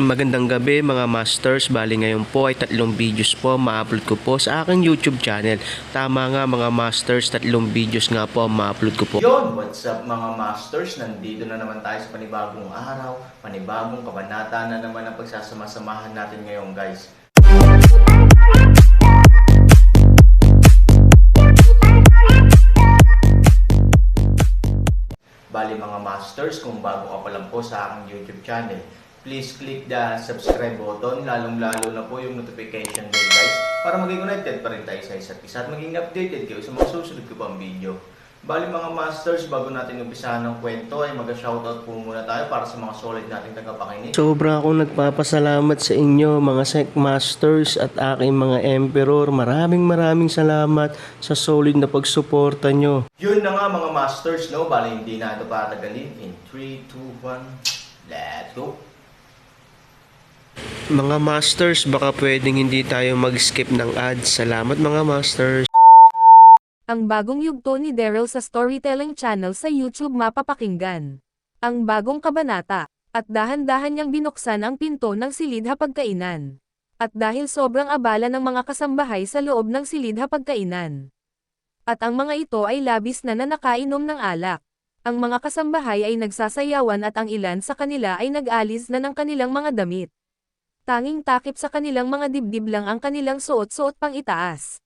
Magandang gabi mga masters, bali ngayon po ay 3 videos po ma-upload ko po sa aking YouTube channel. Tama nga mga masters, 3 videos nga po ma-upload ko po. Yon, what's up mga masters? Nandito na naman tayo sa panibagong araw, panibagong kabanata na naman ang pagsasama-samahan natin ngayon guys. Bali mga masters, kung bago ka pa lang po sa aking YouTube channel, please click the subscribe button, lalong-lalo na po yung notification bell guys, para maging connected pa rin tayo sa isa't isa at maging updated kayo sa mga susunod ko pang video. Bali mga masters, bago natin umpisahan ng kwento ay mag-shoutout po muna tayo para sa mga solid nating tagapakinig. Sobra akong nagpapasalamat sa inyo mga Sec Masters at aking mga Emperor. Maraming salamat sa solid na pagsuporta nyo. Yun na nga mga masters, no? Bali hindi na ito patagalin. In 3, 2, 1, let's go! Mga masters, baka pwedeng hindi tayo mag-skip ng ads. Salamat mga masters. Ang bagong yugto ni Daryl sa Storytelling Channel sa YouTube mapapakinggan. Ang bagong kabanata, at dahan-dahan niyang binuksan ang pinto ng silid hapagkainan. At dahil sobrang abala ng mga kasambahay sa loob ng silid hapagkainan. At ang mga ito ay labis na nakainom ng alak. Ang mga kasambahay ay nagsasayawan at ang ilan sa kanila ay nag-alis na ng kanilang mga damit. Tanging takip sa kanilang mga dibdib lang ang kanilang suot-suot pang itaas.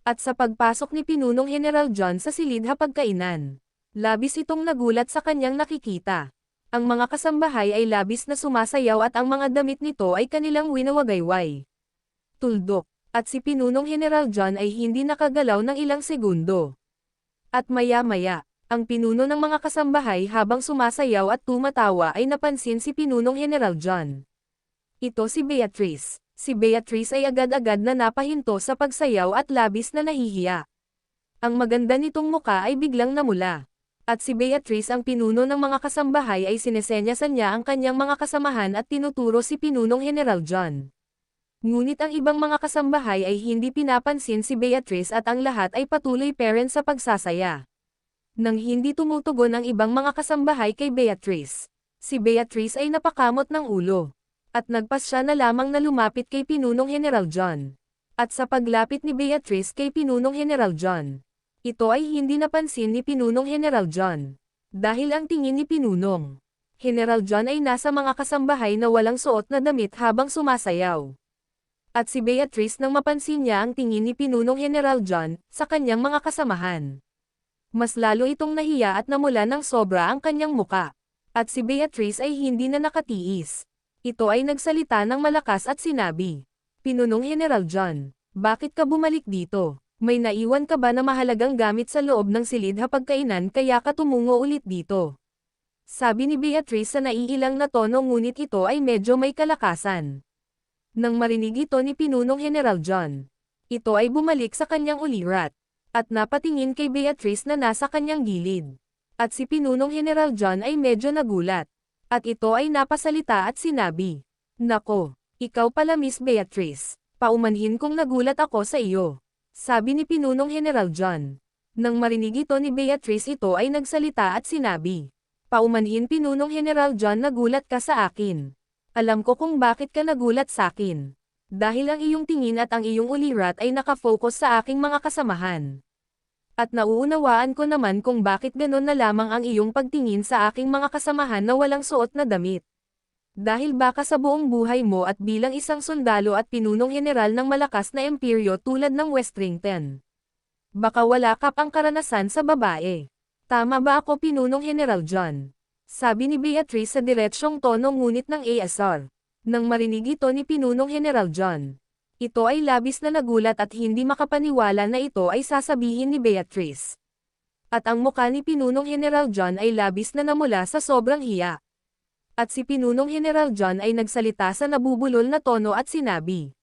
At sa pagpasok ni Pinunong General John sa silid hapagkainan, labis itong nagulat sa kanyang nakikita. Ang mga kasambahay ay labis na sumasayaw at ang mga damit nito ay kanilang winawagayway. Tuldok, at si Pinunong General John ay hindi nakagalaw ng ilang segundo. At maya-maya, ang pinuno ng mga kasambahay habang sumasayaw at tumatawa ay napansin si Pinunong General John. Ito si Beatrice. Si Beatrice ay agad-agad na napahinto sa pagsayaw at labis na nahihiya. Ang maganda nitong muka ay biglang namula. At si Beatrice ang pinuno ng mga kasambahay ay sinesenyasan niya ang kanyang mga kasamahan at tinuturo si Pinunong General John. Ngunit ang ibang mga kasambahay ay hindi pinapansin si Beatrice at ang lahat ay patuloy pa rin sa pagsasaya. Nang hindi tumutugon ang ibang mga kasambahay kay Beatrice, si Beatrice ay napakamot ng ulo. At nagpasya na lamang na lumapit kay Pinunong General John. At sa paglapit ni Beatrice kay Pinunong General John, ito ay hindi napansin ni Pinunong General John. Dahil ang tingin ni Pinunong General John ay nasa mga kasambahay na walang suot na damit habang sumasayaw. At si Beatrice nang mapansin niya ang tingin ni Pinunong General John sa kanyang mga kasamahan. Mas lalo itong nahiya at namula ng sobra ang kanyang muka. At si Beatrice ay hindi na nakatiis. Ito ay nagsalita ng malakas at sinabi, Pinunong General John, bakit ka bumalik dito? May naiwan ka ba na mahalagang gamit sa loob ng silid hapagkainan kaya ka tumungo ulit dito? Sabi ni Beatrice sa naiilang na tono ngunit ito ay medyo may kalakasan. Nang marinig ito ni Pinunong General John, ito ay bumalik sa kanyang ulirat, at napatingin kay Beatrice na nasa kanyang gilid. At si Pinunong General John ay medyo nagulat. At ito ay napasalita at sinabi, Nako, ikaw pala Miss Beatrice, paumanhin kong nagulat ako sa iyo. Sabi ni Pinunong General John. Nang marinig ito ni Beatrice ito ay nagsalita at sinabi, Paumanhin Pinunong General John nagulat ka sa akin. Alam ko kung bakit ka nagulat sa akin. Dahil ang iyong tingin at ang iyong ulirat ay nakafocus sa aking mga kasamahan. At nauunawaan ko naman kung bakit ganon na lamang ang iyong pagtingin sa aking mga kasamahan na walang suot na damit. Dahil baka sa buong buhay mo at bilang isang sundalo at pinunong general ng malakas na imperyo tulad ng Westrington, baka wala ka pang karanasan sa babae. Tama ba ako Pinunong General John? Sabi ni Beatrice sa diretsyong tono ngunit ng ASR. Nang marinig ito ni Pinunong General John, ito ay labis na nagulat at hindi makapaniwala na ito ay sasabihin ni Beatrice. At ang mukha ni Pinunong General John ay labis na namula sa sobrang hiya. At si Pinunong General John ay nagsalita sa nabubulol na tono at sinabi,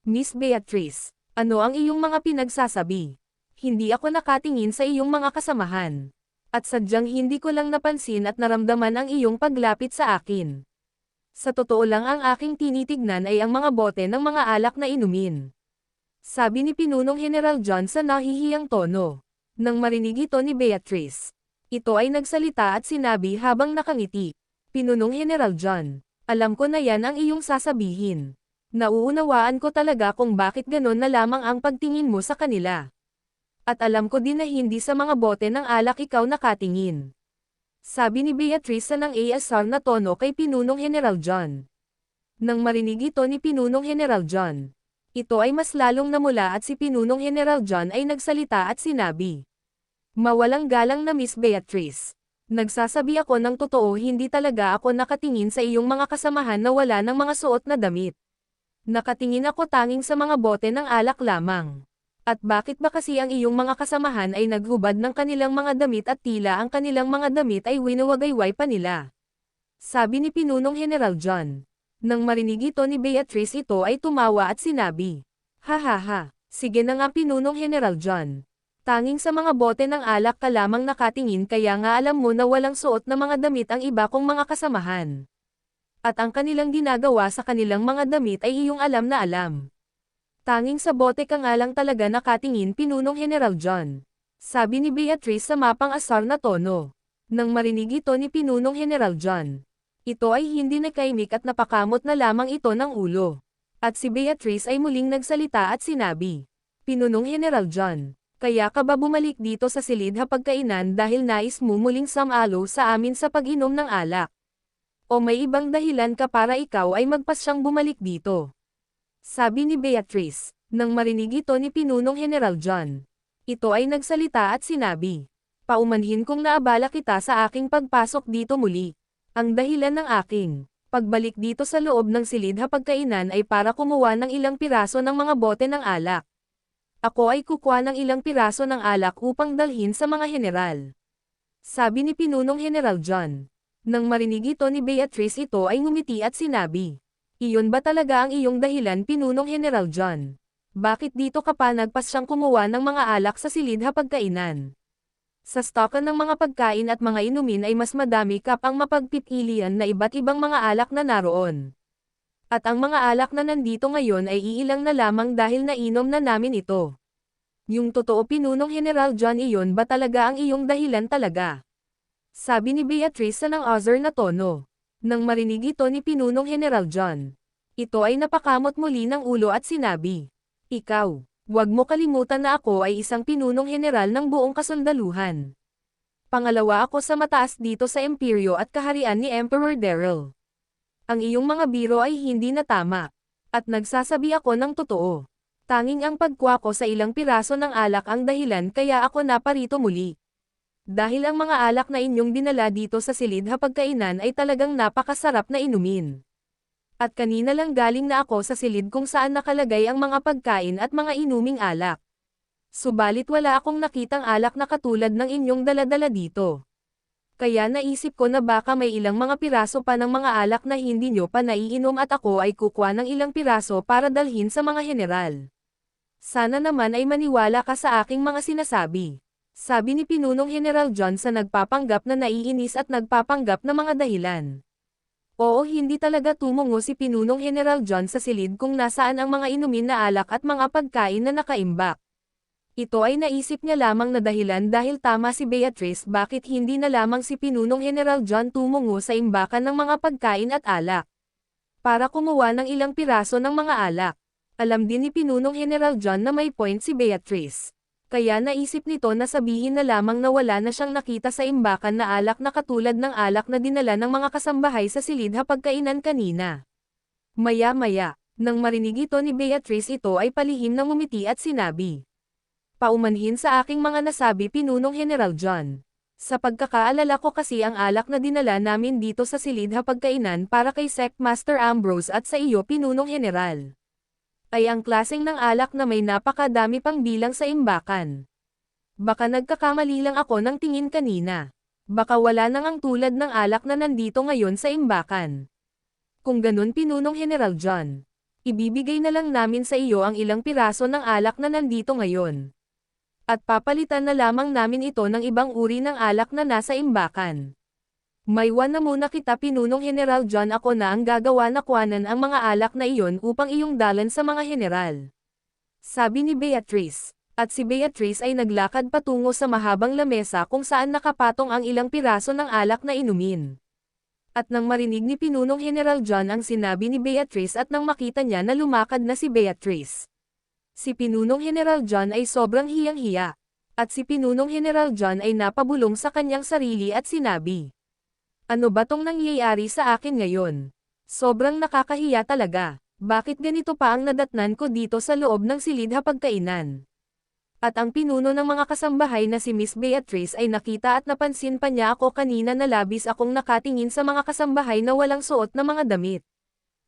Miss Beatrice, ano ang iyong mga pinagsasabi? Hindi ako nakatingin sa iyong mga kasamahan. At sadyang hindi ko lang napansin at naramdaman ang iyong paglapit sa akin. Sa totoo lang ang aking tinitignan ay ang mga bote ng mga alak na inumin. Sabi ni Pinunong General John sa nahihiyang tono. Nang marinig ito ni Beatrice, ito ay nagsalita at sinabi habang nakangiti, Pinunong General John, Alam ko na yan ang iyong sasabihin. Nauunawaan ko talaga kung bakit ganon na lamang ang pagtingin mo sa kanila. At alam ko din na hindi sa mga bote ng alak ikaw nakatingin. Sabi ni Beatrice sa nang ASR na tono kay Pinunong General John. Nang marinig ito ni Pinunong General John, ito ay mas lalong namula at si Pinunong General John ay nagsalita at sinabi. Mawalang galang na Miss Beatrice. Nagsasabi ako ng totoo, hindi talaga ako nakatingin sa iyong mga kasamahan na wala ng mga suot na damit. Nakatingin ako tanging sa mga bote ng alak lamang. At bakit ba kasi ang iyong mga kasamahan ay naghubad ng kanilang mga damit at tila ang kanilang mga damit ay winawagayway pa nila? Sabi ni Pinunong General John. Nang marinig ito ni Beatrice, ito ay tumawa at sinabi. Hahaha, sige na nga Pinunong General John. Tanging sa mga bote ng alak ka lamang nakatingin, kaya nga alam mo na walang suot na mga damit ang iba kong mga kasamahan. At ang kanilang ginagawa sa kanilang mga damit ay iyong alam na alam. Tanging sa bote ka nga lang talaga nakatingin Pinunong General John. Sabi ni Beatrice sa mapang-asar na tono. Nang marinig ito ni Pinunong General John. Ito ay hindi nakaimik at napakamot na lamang ito ng ulo. At si Beatrice ay muling nagsalita at sinabi. Pinunong General John, kaya ka ba bumalik dito sa silid hapagkainan dahil nais mo muling samalo sa amin sa pag-inom ng alak? O may ibang dahilan ka para ikaw ay magpasyang bumalik dito? Sabi ni Beatrice, nang marinig ito ni Pinunong General John. Ito ay nagsalita at sinabi. Paumanhin kong naabala kita sa aking pagpasok dito muli. Ang dahilan ng aking pagbalik dito sa loob ng silid hapagkainan ay para kumuha ng ilang piraso ng mga bote ng alak. Ako ay kukuha ng ilang piraso ng alak upang dalhin sa mga general. Sabi ni Pinunong General John. Nang marinig ito ni Beatrice, ito ay ngumiti at sinabi. Iyon ba talaga ang iyong dahilan Pinunong General John? Bakit dito ka pa nagpasyang kumuha ng mga alak sa silid hapagkainan? Sa stokan ng mga pagkain at mga inumin ay mas madami ka pang mapagpipilian na iba't ibang mga alak na naroon. At ang mga alak na nandito ngayon ay iilang na lamang dahil nainom na namin ito. Yung totoo Pinunong General John, iyon ba talaga ang iyong dahilan talaga? Sabi ni Beatrice sa nang azar na tono. Nang marinig ito ni Pinunong General John. Ito ay napakamot muli ng ulo at sinabi. Ikaw. Huwag mo kalimutan na ako ay isang pinunong general ng buong kasundaluhan. Pangalawa ako sa mataas dito sa imperyo at kaharian ni Emperor Daryl. Ang iyong mga biro ay hindi na tama. At nagsasabi ako ng totoo. Tanging ang pagkuha ko sa ilang piraso ng alak ang dahilan kaya ako naparito muli. Dahil ang mga alak na inyong dinala dito sa silid hapagkainan ay talagang napakasarap na inumin. At kanina lang galing na ako sa silid kung saan nakalagay ang mga pagkain at mga inuming alak. Subalit wala akong nakitang alak na katulad ng inyong daladala dito. Kaya naisip ko na baka may ilang mga piraso pa ng mga alak na hindi nyo pa naiinom at ako ay kukuha ng ilang piraso para dalhin sa mga general. Sana naman ay maniwala ka sa aking mga sinasabi. Sabi ni Pinunong General John sa nagpapanggap na naiinis at nagpapanggap na mga dahilan. Oo, hindi talaga tumungo si Pinunong General John sa silid kung nasaan ang mga inumin na alak at mga pagkain na nakaimbak. Ito ay naisip niya lamang na dahilan dahil tama si Beatrice, bakit hindi na lamang si Pinunong General John tumungo sa imbakan ng mga pagkain at alak para kumuha ng ilang piraso ng mga alak. Alam din ni Pinunong General John na may point si Beatrice. Kaya naisip nito na sabihin na lamang na wala na siyang nakita sa imbakan na alak na katulad ng alak na dinala ng mga kasambahay sa silid hapagkainan kanina. Maya-maya, nang marinig ito ni Beatrice, ito ay palihim na ngumiti at sinabi. Paumanhin sa aking mga nasabi Pinunong General John. Sa pagkakaalala ko kasi ang alak na dinala namin dito sa silid hapagkainan para kay Sect Master Ambrose at sa iyo Pinunong General. Ay ang klaseng ng alak na may napakadami pang bilang sa imbakan. Baka nagkakamali lang ako ng tingin kanina. Baka wala nang ang tulad ng alak na nandito ngayon sa imbakan. Kung ganun Pinunong General John, ibibigay na lang namin sa iyo ang ilang piraso ng alak na nandito ngayon. At papalitan na lamang namin ito ng ibang uri ng alak na nasa imbakan. Maywan na muna kita Pinunong General John, ako na ang gagawa na kuhanan ang mga alak na iyon upang iyong dalan sa mga general. Sabi ni Beatrice. At si Beatrice ay naglakad patungo sa mahabang lamesa kung saan nakapatong ang ilang piraso ng alak na inumin. At nang marinig ni Pinunong General John ang sinabi ni Beatrice at nang makita niya na lumakad na si Beatrice. Si Pinunong General John ay sobrang hiyang-hiya. At si Pinunong General John ay napabulong sa kanyang sarili at sinabi, "Ano ba tong nangyayari sa akin ngayon? Sobrang nakakahiya talaga. Bakit ganito pa ang nadatnan ko dito sa loob ng silid hapagkainan?" At ang pinuno ng mga kasambahay na si Miss Beatrice ay nakita at napansin pa niya ako kanina na labis akong nakatingin sa mga kasambahay na walang suot na mga damit.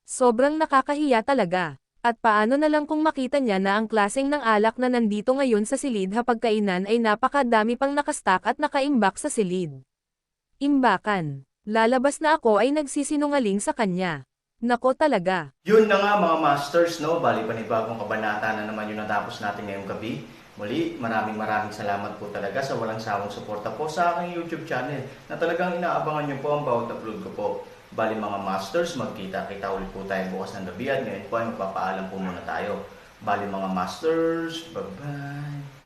Sobrang nakakahiya talaga. At paano na lang kung makita niya na ang klaseng ng alak na nandito ngayon sa silid hapagkainan ay napakadami pang nakastak at nakaimbak sa silid. Imbakan. Lalabas na ako ay nagsisinungaling sa kanya. Nako talaga. Yun na nga mga masters, no? Bali panibagong kabanata na naman yung natapos natin ngayong gabi. Muli, maraming salamat po talaga sa walang sawang suporta po sa aking YouTube channel na talagang inaabangan nyo po ang bawat upload ko po. Bali mga masters, magkita-kita ulit po tayo bukas ng gabi at ngayon po ay magpapaalam po muna tayo. Bali mga masters, bye-bye!